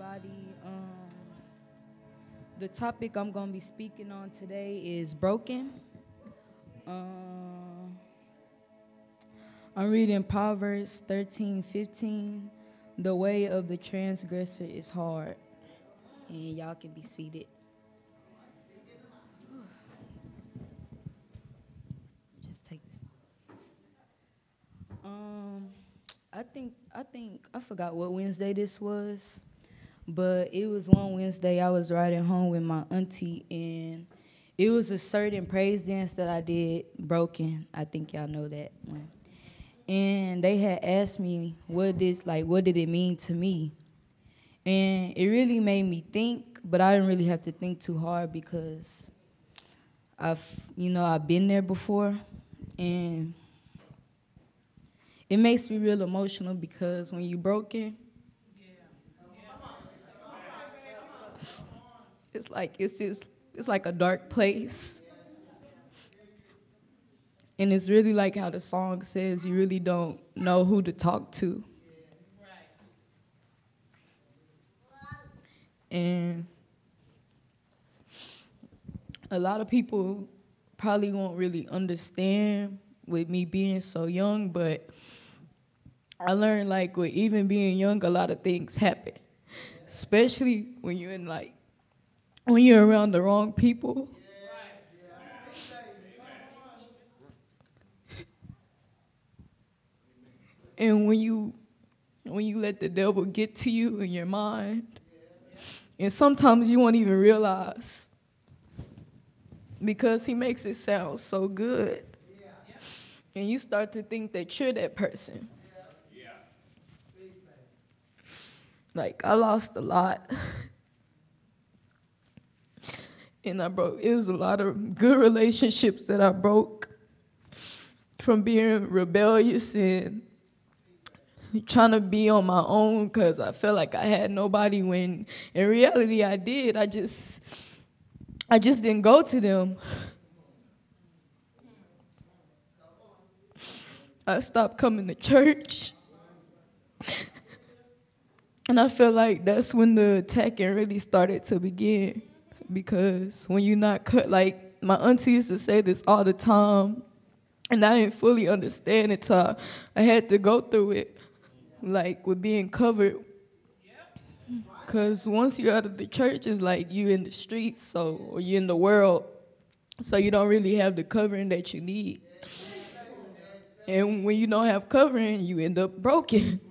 everybody. The topic I'm going to be speaking on today is broken. I'm reading Proverbs 13:15. The way of the transgressor is hard. And y'all can be seated. Just take this. I forgot what Wednesday this was, but it was one Wednesday I was riding home with my auntie, and it was a certain praise dance that I did, Broken. I think y'all know that one. And they had asked me what did it mean to me? And it really made me think, but I didn't really have to think too hard because I've been there before, and it makes me real emotional because when you're broken, it's like a dark place. And it's really like how the song says, you really don't know who to talk to. And a lot of people probably won't really understand with me being so young, but I learned, like, with even being young, a lot of things happen, especially when you're around the wrong people. And when you let the devil get to you in your mind, and sometimes you won't even realize because he makes it sound so good, and you start to think that you're that person. Like, I lost a lot. And it was a lot of good relationships that I broke from being rebellious and trying to be on my own because I felt like I had nobody, when in reality I did. I just didn't go to them. I stopped coming to church. And I feel like that's when the attacking really started to begin. Because when you're not cut, like my auntie used to say this all the time, and I didn't fully understand it till I had to go through it, like with being covered. Because once you're out of the church, it's like you in the streets, or you're in the world, so you don't really have the covering that you need. And when you don't have covering, you end up broken.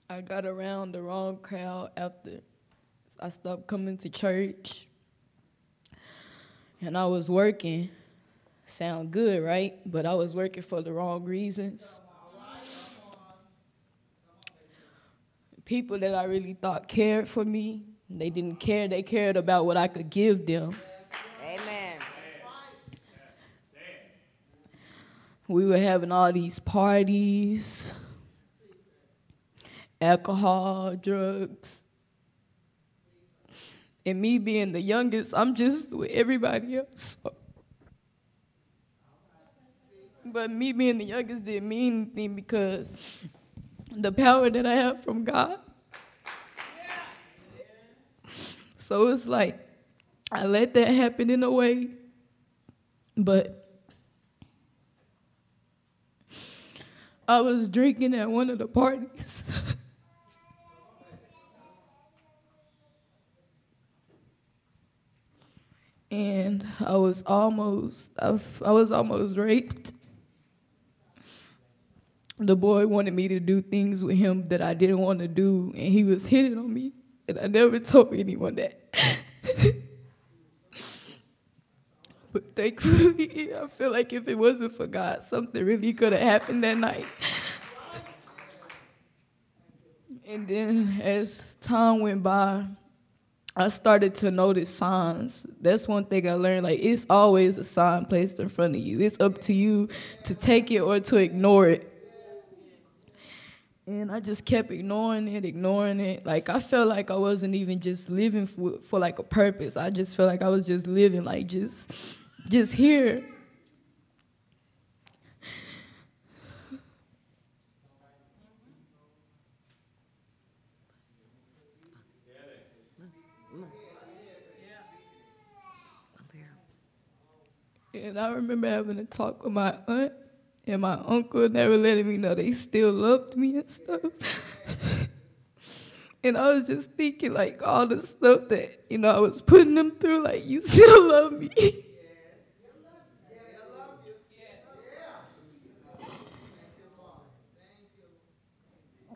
I got around the wrong crowd after I stopped coming to church. And I was working. Sound good, right? But I was working for the wrong reasons. People that I really thought cared for me, they didn't care. They cared about what I could give them. Amen. We were having all these parties, alcohol, drugs. And me being the youngest, I'm just with everybody else. But me being the youngest didn't mean anything because the power that I have from God. So it's like I let that happen in a way, but I was drinking at one of the parties. And I was almost raped. The boy wanted me to do things with him that I didn't want to do, and he was hitting on me, and I never told anyone that. But thankfully, I feel like if it wasn't for God, something really could have happened that night. And then as time went by, I started to notice signs. That's one thing I learned. Like, it's always a sign placed in front of you. It's up to you to take it or to ignore it. And I just kept ignoring it. Like, I felt like I wasn't even just living for like a purpose. I just felt like I was just living, like, just here. And I remember having a talk with my aunt and my uncle, never letting me know they still loved me and stuff. And I was just thinking, like, all the stuff that, I was putting them through, like, you still love me.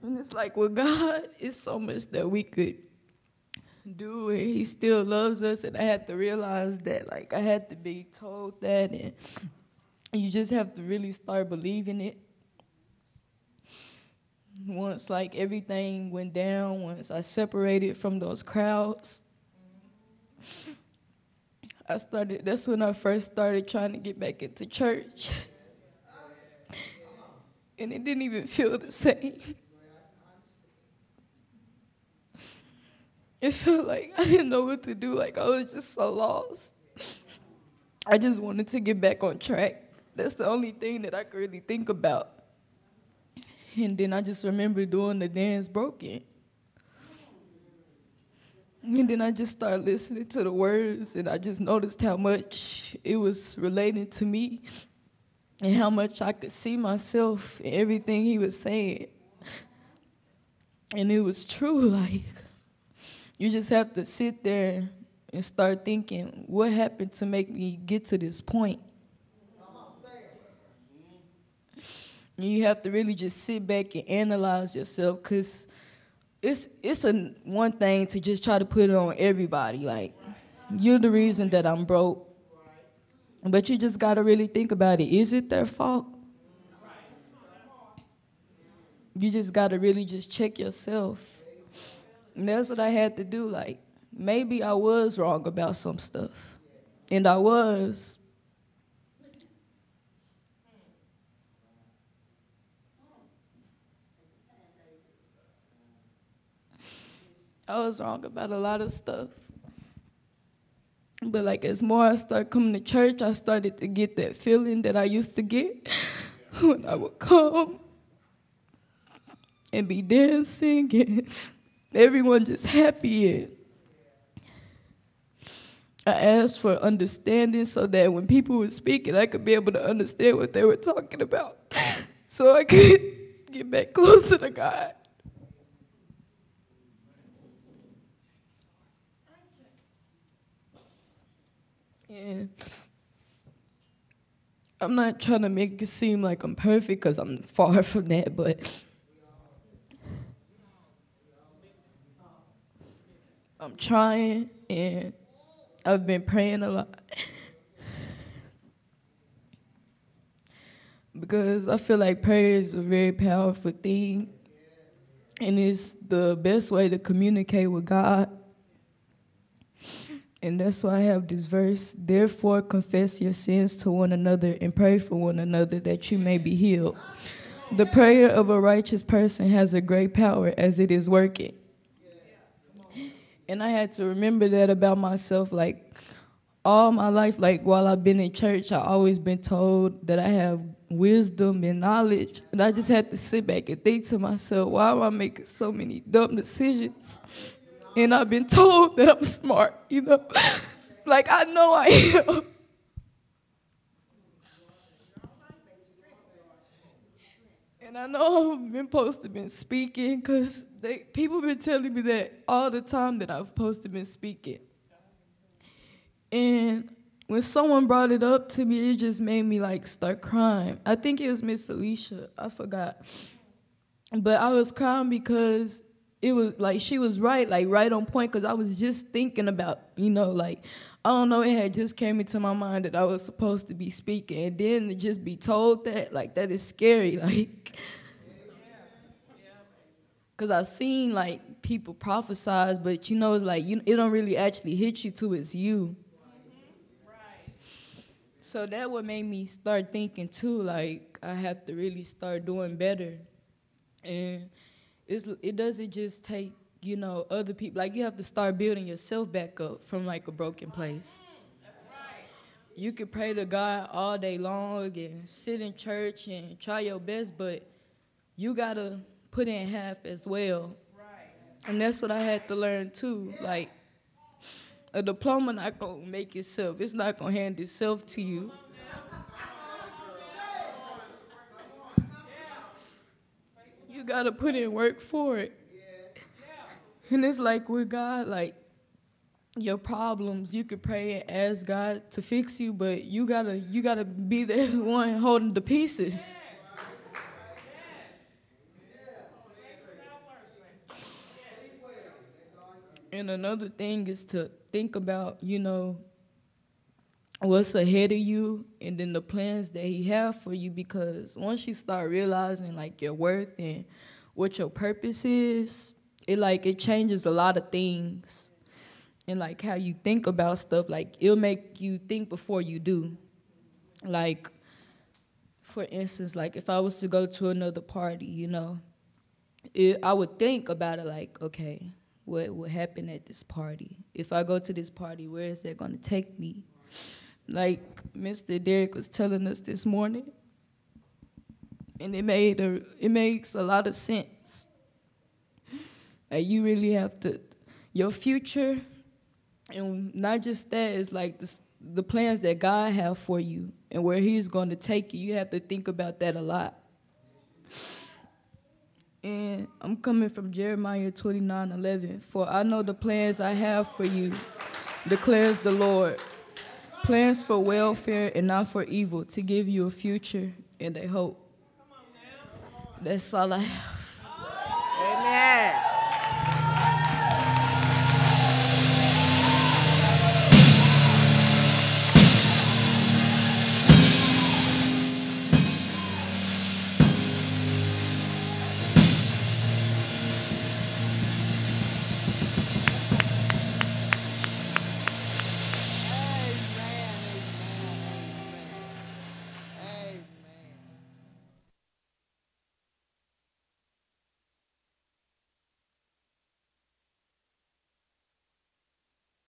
And it's like, with God, it's so much that we could do, and he still loves us. And I had to realize that, like, I had to be told that, and you just have to really start believing it. Once, like, everything went down, once I separated from those crowds, that's when I first started trying to get back into church. And it didn't even feel the same. It felt like I didn't know what to do, like I was just so lost. I just wanted to get back on track. That's the only thing that I could really think about. And then I just remember doing the dance broken. And then I just started listening to the words, and I just noticed how much it was relating to me and how much I could see myself in everything he was saying. And it was true, like, you just have to sit there and start thinking, what happened to make me get to this point? And you have to really just sit back and analyze yourself, because it's one thing to just try to put it on everybody. Like, you're the reason that I'm broke. But you just got to really think about it. Is it their fault? You just got to really just check yourself. And that's what I had to do. Like, maybe I was wrong about some stuff. And I was. I was wrong about a lot of stuff. But, like, as more I started coming to church, I started to get that feeling that I used to get when I would come and be dancing and everyone just happy. And I asked for understanding so that when people were speaking, I could be able to understand what they were talking about so I could get back closer to God. And I'm not trying to make it seem like I'm perfect, because I'm far from that, but I'm trying, and I've been praying a lot. Because I feel like prayer is a very powerful thing, and it's the best way to communicate with God. And that's why I have this verse: therefore confess your sins to one another and pray for one another that you may be healed. The prayer of a righteous person has a great power as it is working. And I had to remember that about myself. Like, all my life, like, while I've been in church, I've always been told that I have wisdom and knowledge. And I just had to sit back and think to myself, why am I making so many dumb decisions? And I've been told that I'm smart, Like, I know I am. And I know I've been supposed to be speaking, because people been telling me that all the time, that I've supposed to be speaking. And when someone brought it up to me, it just made me, like, start crying. I think it was Miss Alicia. I forgot. But I was crying because it was like she was right, like right on point, because I was just thinking about, like, I don't know, it had just came into my mind that I was supposed to be speaking, and then to just be told that, like, that is scary, like, because I've seen, like, people prophesize, but, it's like, it don't really actually hit you till it's you. So that what made me start thinking, too, like, I have to really start doing better. And it doesn't just take, you know, other people. Like, you have to start building yourself back up from, like, a broken place. You could pray to God all day long and sit in church and try your best, but you got to put in half as well. And that's what I had to learn, too. Like, a diploma not going to make itself. It's not going to hand itself to you. You got to put in work for it. And it's like with God, like, your problems, you could pray and ask God to fix you, but you gotta be the one holding the pieces. And another thing is to think about, you know, what's ahead of you and then the plans that he have for you, because once you start realizing, like, your worth and what your purpose is, it changes a lot of things. And, like, how you think about stuff, like, it'll make you think before you do. Like, for instance, like, if I was to go to another party, you know, I would think about it like, okay, what would happen at this party? If I go to this party, where is that going to take me? Like Mr. Derek was telling us this morning, and it makes a lot of sense. Like, you really have to, your future. And not just that, it's like the plans that God have for you and where he's going to take you. You have to think about that a lot. And I'm coming from Jeremiah 29:11. For I know the plans I have for you, declares the Lord. Plans for welfare and not for evil, to give you a future and a hope. That's all I have.